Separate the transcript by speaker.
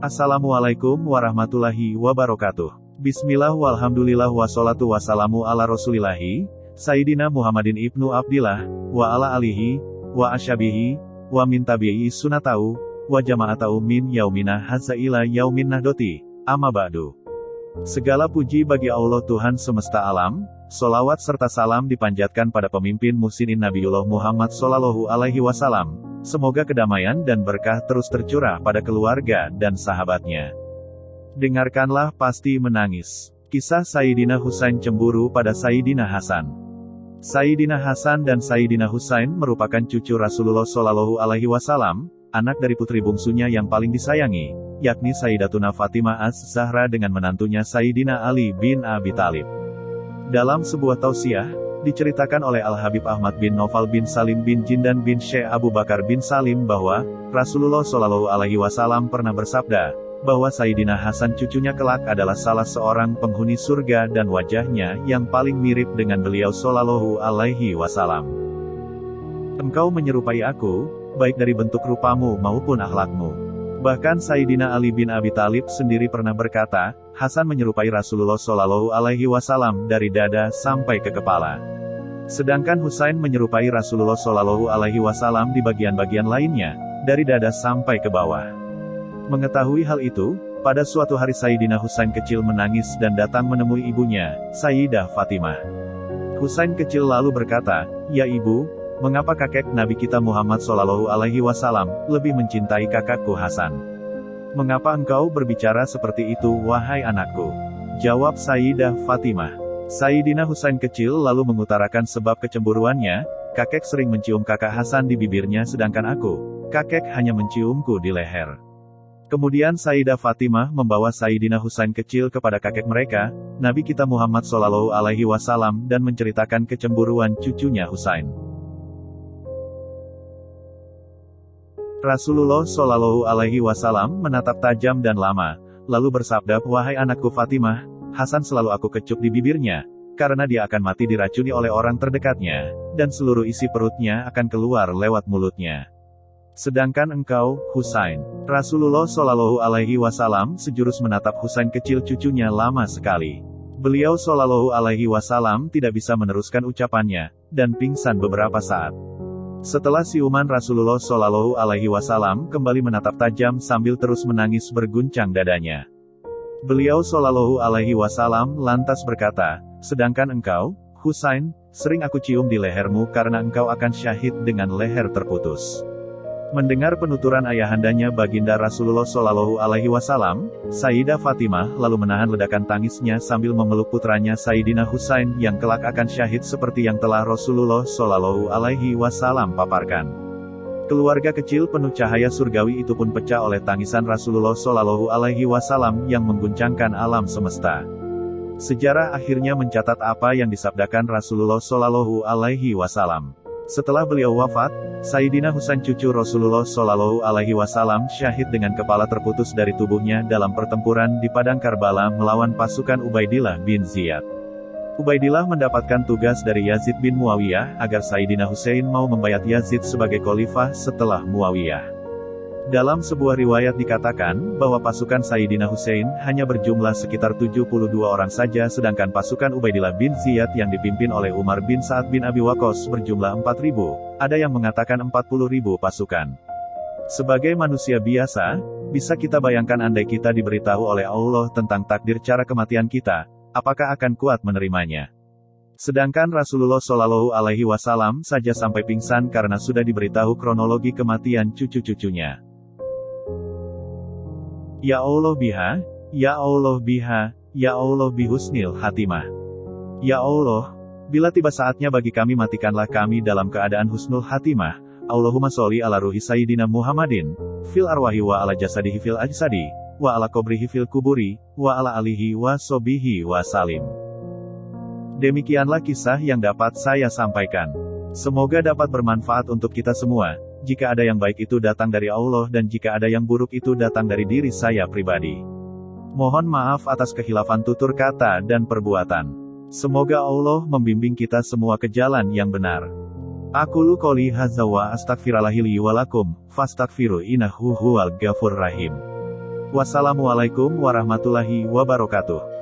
Speaker 1: Assalamualaikum warahmatullahi wabarakatuh. Bismillah walhamdulillah wassalatu wassalamu ala rasulillahi, Sayyidina Muhammadin ibnu Abdillah, wa ala alihi, wa ashabihi, wa min tabi'i sunatau, wa jama'atau min yaumina hadza ila yaumin nahdoti, amma ba'du. Segala puji bagi Allah Tuhan semesta alam, solawat serta salam dipanjatkan pada pemimpin muslimin Nabiullah Muhammad Sallallahu Alaihi Wasallam. Semoga kedamaian dan berkah terus tercurah pada keluarga dan sahabatnya. Dengarkanlah pasti menangis. Kisah Sayyidina Husain cemburu pada Sayyidina Hasan. Sayyidina Hasan dan Sayyidina Husain merupakan cucu Rasulullah Shallallahu Alaihi Wasallam, anak dari putri bungsunya yang paling disayangi, yakni Sayyidatuna Fatimah Az-Zahra dengan menantunya Sayyidina Ali bin Abi Thalib. Dalam sebuah tausiah, diceritakan oleh Al-Habib Ahmad bin Naufal bin Salim bin Jindan bin Syekh Abu Bakar bin Salim bahwa Rasulullah Shallallahu Alaihi Wasallam pernah bersabda, bahwa Sayyidina Hasan cucunya kelak adalah salah seorang penghuni surga dan wajahnya yang paling mirip dengan beliau Shallallahu Alaihi Wasallam. Engkau menyerupai aku, baik dari bentuk rupamu maupun akhlakmu. Bahkan Sayyidina Ali bin Abi Thalib sendiri pernah berkata, Hasan menyerupai Rasulullah Shallallahu Alaihi Wasallam dari dada sampai ke kepala. Sedangkan Husain menyerupai Rasulullah Shallallahu Alaihi Wasallam di bagian-bagian lainnya, dari dada sampai ke bawah. Mengetahui hal itu, pada suatu hari Sayyidina Husain kecil menangis dan datang menemui ibunya, Sayyidah Fatimah. Husain kecil lalu berkata, "Ya ibu, mengapa kakek Nabi kita Muhammad Shallallahu Alaihi Wasallam lebih mencintai kakakku Hasan? Mengapa engkau berbicara seperti itu, wahai anakku?" Jawab Sayyidah Fatimah. Sayyidina Husain kecil lalu mengutarakan sebab kecemburuannya, kakek sering mencium kakak Hasan di bibirnya sedangkan kakek hanya menciumku di leher. Kemudian Sayyidah Fatimah membawa Sayyidina Husain kecil kepada kakek mereka, Nabi kita Muhammad Shallallahu Alaihi Wasallam dan menceritakan kecemburuan cucunya Husain. Rasulullah Shallallahu Alaihi Wasallam menatap tajam dan lama, lalu bersabda, "Wahai anakku Fatimah, Hasan selalu aku kecup di bibirnya, karena dia akan mati diracuni oleh orang terdekatnya, dan seluruh isi perutnya akan keluar lewat mulutnya. Sedangkan engkau, Husain." Rasulullah Shallallahu Alaihi Wasallam sejurus menatap Husain kecil cucunya lama sekali. Beliau Shallallahu Alaihi Wasallam tidak bisa meneruskan ucapannya, dan pingsan beberapa saat. Setelah siuman Rasulullah Shallallahu Alaihi Wasallam kembali menatap tajam sambil terus menangis berguncang dadanya. Beliau Shallallahu Alaihi Wasallam lantas berkata, "Sedangkan engkau, Husain, sering aku cium di lehermu karena engkau akan syahid dengan leher terputus." Mendengar penuturan ayahandanya baginda Rasulullah Shallallahu Alaihi Wasallam, Sayyidah Fatimah lalu menahan ledakan tangisnya sambil memeluk putranya Sayyidina Husain yang kelak akan syahid seperti yang telah Rasulullah Shallallahu Alaihi Wasallam paparkan. Keluarga kecil penuh cahaya surgawi itu pun pecah oleh tangisan Rasulullah Shallallahu Alaihi Wasallam yang mengguncangkan alam semesta. Sejarah akhirnya mencatat apa yang disabdakan Rasulullah Shallallahu Alaihi Wasallam. Setelah beliau wafat, Sayyidina Husain cucu Rasulullah Shallallahu Alaihi Wasallam syahid dengan kepala terputus dari tubuhnya dalam pertempuran di padang Karbala melawan pasukan Ubaidillah bin Ziyad. Ubaidillah mendapatkan tugas dari Yazid bin Muawiyah agar Sayyidina Husain mau membayat Yazid sebagai khalifah setelah Muawiyah. Dalam sebuah riwayat dikatakan, bahwa pasukan Sayyidina Husain hanya berjumlah sekitar 72 orang saja sedangkan pasukan Ubaidillah bin Ziyad yang dipimpin oleh Umar bin Sa'ad bin Abi Waqqas berjumlah 4.000, ada yang mengatakan 40.000 pasukan. Sebagai manusia biasa, bisa kita bayangkan andai kita diberitahu oleh Allah tentang takdir cara kematian kita, apakah akan kuat menerimanya? Sedangkan Rasulullah Shallallahu Alaihi Wasallam saja sampai pingsan karena sudah diberitahu kronologi kematian cucu-cucunya. Ya Allah biha, ya Allah biha, ya Allah bihusnil hatimah. Ya Allah, bila tiba saatnya bagi kami matikanlah kami dalam keadaan husnul hatimah. Allahumma sholli ala ruhi Sayyidina Muhammadin, fil arwahi wa ala jasadihi fil ajsadi, wa ala qabrihi fil kuburi, wa ala alihi wa sobihi wa salim. Demikianlah kisah yang dapat saya sampaikan. Semoga dapat bermanfaat untuk kita semua. Jika ada yang baik itu datang dari Allah dan jika ada yang buruk itu datang dari diri saya pribadi. Mohon maaf atas khilafan tutur kata dan perbuatan. Semoga Allah membimbing kita semua ke jalan yang benar. Aqulu qouli hadza wa astaghfirullahi li wa lakum, fastaghfiru innahu huwal ghafurur rahim. Wassalamualaikum warahmatullahi wabarakatuh.